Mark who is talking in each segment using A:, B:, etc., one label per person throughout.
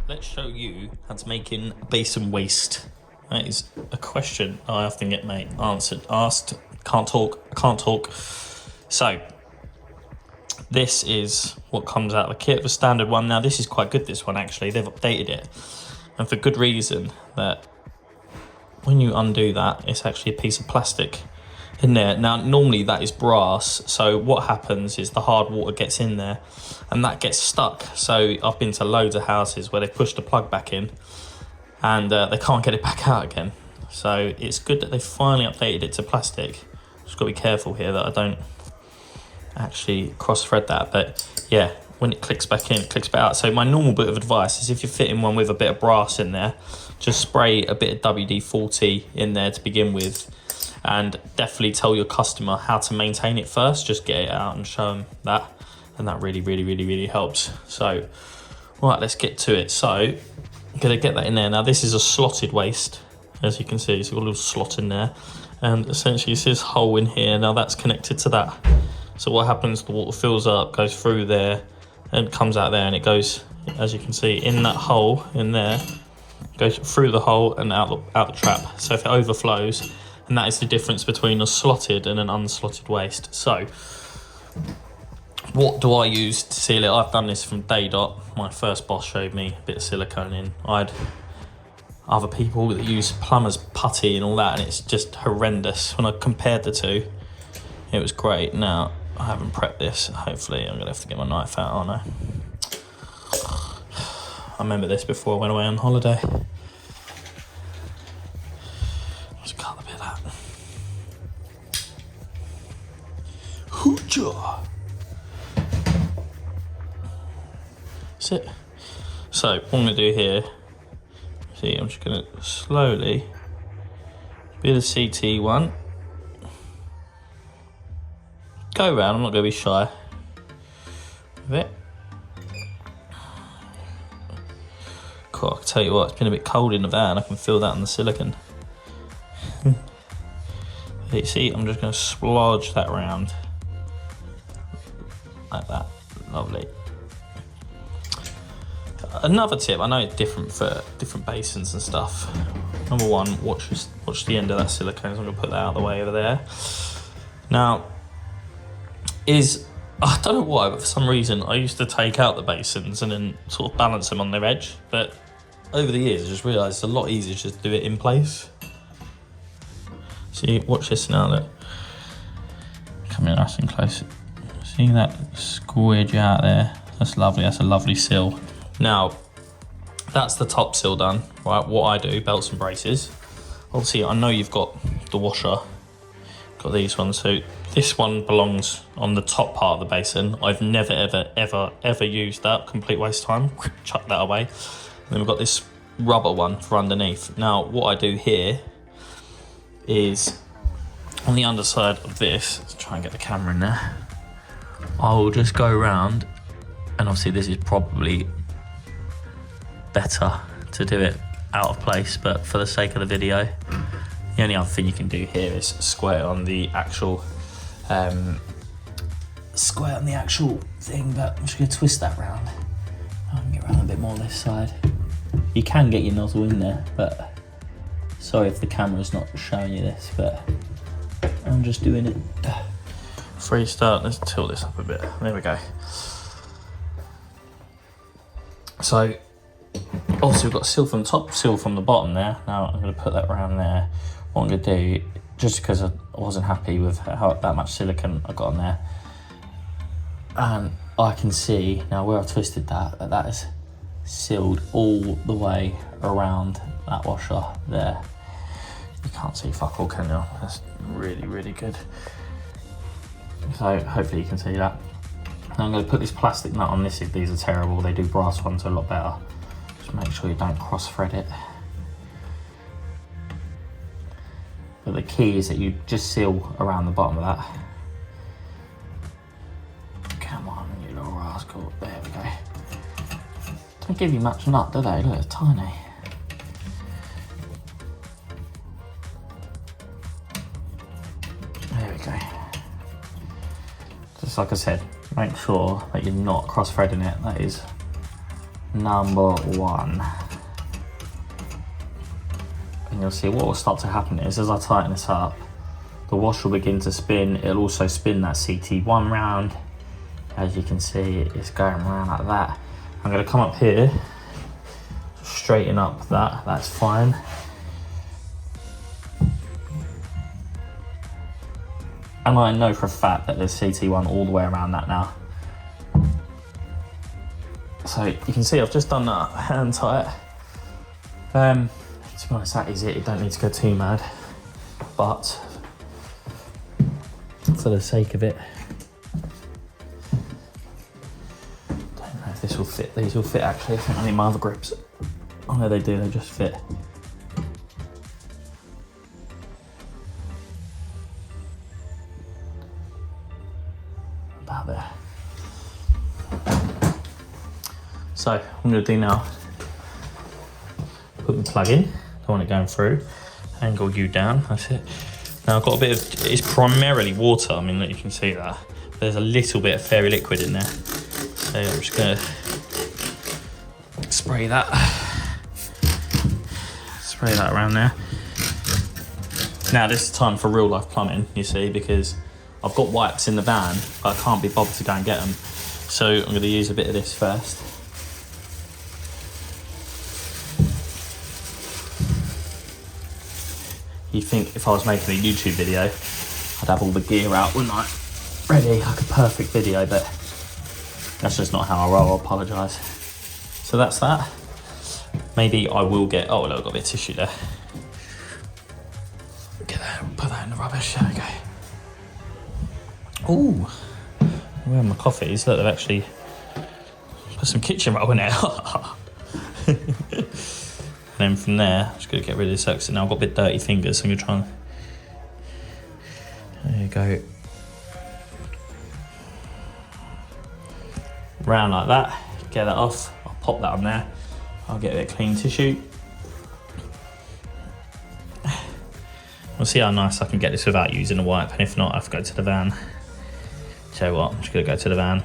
A: let's show you how to make in basin waste. That is a question I often get asked. Can't talk. So this is what comes out of the kit, the standard one. Now this is quite good, this one actually. They've updated it, and for good reason. That when you undo that, it's actually a piece of plastic in there. Now normally that is brass, so what happens is the hard water gets in there and that gets stuck. So I've been to loads of houses where they push the plug back in and they can't get it back out again. So it's good that they finally updated it to plastic. Just got to be careful here that I don't actually cross thread that, but yeah, when it clicks back in, it clicks back out. So my normal bit of advice is if you're fitting one with a bit of brass in there, just spray a bit of WD-40 in there to begin with, and definitely tell your customer how to maintain it first. Just get it out and show them that, and that really helps. So right, let's get to it. So I'm gonna get that in there. Now this is a slotted waste, as you can see. It's got a little slot in there, and essentially it's this hole in here. Now that's connected to that. So what happens, the water fills up, goes through there and comes out there, and it goes, as you can see, in that hole in there, goes through the hole and out the trap. So if it overflows, and that is the difference between a slotted and an unslotted waste. So what do I use to seal it? I've done this from day dot. My first boss showed me a bit of silicone in. I had other people that use plumber's putty and all that, and it's just horrendous. When I compared the two, it was great. Now I haven't prepped this. Hopefully I'm gonna have to get my knife out, aren't I? I remember this before I went away on holiday. Let's cut a bit of that. Hooja! That's it. So what I'm gonna do here, see, I'm just gonna slowly, bit of CT1, go around. I'm not gonna be shy with it. Cool, I can tell you what, it's been a bit cold in the van. I can feel that on the silicone. You see, I'm just going to splodge that around like that. Lovely. Another tip, I know it's different for different basins and stuff. Number one, watch the end of that silicone. So I'm going to put that out of the way over there. Now, I don't know why, but for some reason I used to take out the basins and then sort of balance them on their edge, but over the years I just realised it's a lot easier just to do it in place. See, watch this now, look. Coming nice and close. See that squidge out there? That's lovely, that's a lovely seal. Now, that's the top seal done, right? What I do, belts and braces. Obviously, I know you've got the washer, got these ones, so this one belongs on the top part of the basin. I've never, ever used that. Complete waste of time. Chuck that away. And then we've got this rubber one for underneath. Now, what I do here is on the underside of this, let's try and get the camera in there. I'll just go around, and obviously this is probably better to do it out of place, but for the sake of the video, the only other thing you can do here is square on the actual thing, but I'm just going to twist that round. I can get around a bit more on this side. You can get your nozzle in there, but sorry if the camera's not showing you this, but I'm just doing it. Free start, let's tilt this up a bit. There we go. So obviously we've got seal from the top, seal from the bottom there. Now I'm going to put that around there. What I'm going to do, just because I wasn't happy with that much silicone I got on there, and I can see now where I've twisted that is sealed all the way around that washer there. You can't see fuck all, can you? That's really good. So hopefully you can see that. Now I'm going to put this plastic nut on this if these are terrible. They do brass ones a lot better. Just make sure you don't cross thread it. But the key is that you just seal around the bottom of that. Come on, you little rascal. There we go. Don't give you much nut, do they? Look, it's tiny. There we go. Just like I said, make sure that you're not cross-threading it. That is number 1. And you'll see what will start to happen is as I tighten this up, the wash will begin to spin. It'll also spin that CT1 round. As you can see, it's going around like that. I'm going to come up here, straighten up that's fine. And I know for a fact that there's CT1 all the way around that now. So you can see I've just done that hand tight. To be honest, that is it. You don't need to go too mad. But for the sake of it, don't know if this will fit. These will fit actually. I think I need my other grips. Oh no, they do. They just fit. About there. So what I'm going to do now, put the plug in, don't want it going through, angle you down, that's it. Now I've got a bit of, it's primarily water, I mean look, you can see that. There's a little bit of fairy liquid in there. So I'm just going to spray that around there. Now this is time for real life plumbing, you see, because I've got wipes in the van, but I can't be bothered to go and get them. So I'm going to use a bit of this first. You'd think if I was making a YouTube video, I'd have all the gear out, wouldn't I? Ready, like a perfect video, but that's just not how I roll, I apologise. So that's that. Maybe I will get, oh look, I've got a bit of tissue there. Get that, put that in the rubbish, there we go. Ooh, where are my coffees? Look, they've actually put some kitchen roll in there. And then from there, I'm just going to get rid of this because now I've got a bit dirty fingers, so I'm going to try and, there you go. Round like that, get that off, I'll pop that on there, I'll get a bit of clean tissue. We'll see how nice I can get this without using a wipe, and if not, I have to go to the van. Tell you what, I'm just going to go to the van.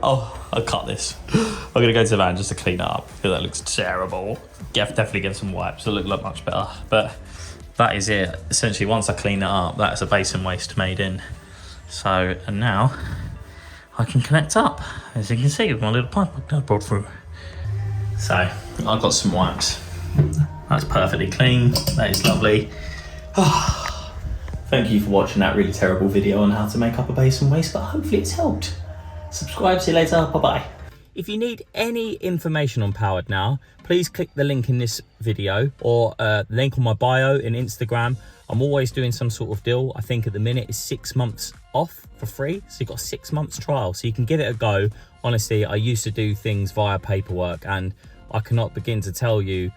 A: Oh, I'll cut this. I'm going to go to the van just to clean it up because that looks terrible. Definitely get some wipes, it'll look much better. But that is it. Essentially, once I clean it up, that's a basin waste made in. So, and now I can connect up, as you can see, with my little pipe I brought through. So, I've got some wipes. That's perfectly clean. That is lovely. Thank you for watching that really terrible video on how to make up a basin waste, but hopefully it's helped. Subscribe, see you later, bye-bye. If you need any information on Powered Now, please click the link in this video or the link on my bio in Instagram. I'm always doing some sort of deal. I think at the minute it's 6 months off for free. So you've got 6 months trial, so you can give it a go. Honestly, I used to do things via paperwork and I cannot begin to tell you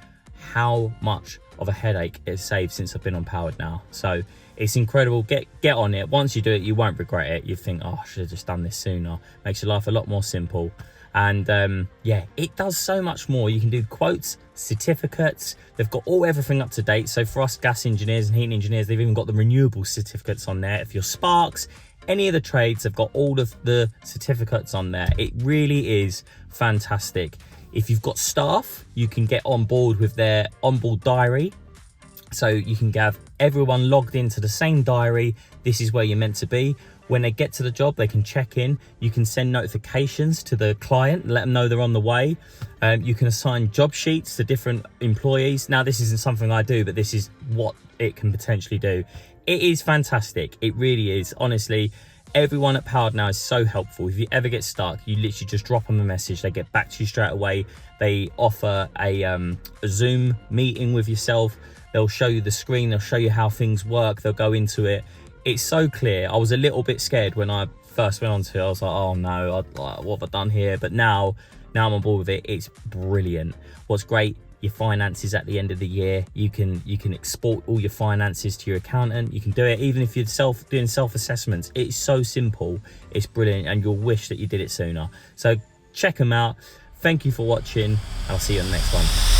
A: how much of a headache it's saved since I've been on Powered Now. So it's incredible. Get on it. Once you do it, you won't regret it. You think, oh, I should have just done this sooner. Makes your life a lot more simple. And yeah, it does so much more. You can do quotes, certificates. They've got everything up to date. So for us gas engineers and heating engineers, they've even got the renewable certificates on there. If you're sparks, any of the trades, they've got all of the certificates on there. It really is fantastic. If you've got staff, you can get on board with their onboard diary. So you can have everyone logged into the same diary. This is where you're meant to be. When they get to the job, they can check in. You can send notifications to the client, let them know they're on the way. You can assign job sheets to different employees. Now, this isn't something I do, but this is what it can potentially do. It is fantastic. It really is. Honestly, everyone at Powered Now is so helpful. If you ever get stuck, you literally just drop them a message. They get back to you straight away. They offer a Zoom meeting with yourself. They'll show you the screen. They'll show you how things work. They'll go into it. It's so clear. I was a little bit scared when I first went onto it. I was like, oh no, what have I done here? But now I'm on board with it. It's brilliant. What's great, your finances at the end of the year, you can export all your finances to your accountant. You can do it even if you're doing self-assessments. It's so simple. It's brilliant, and you'll wish that you did it sooner. So check them out. Thank you for watching. I'll see you on the next one.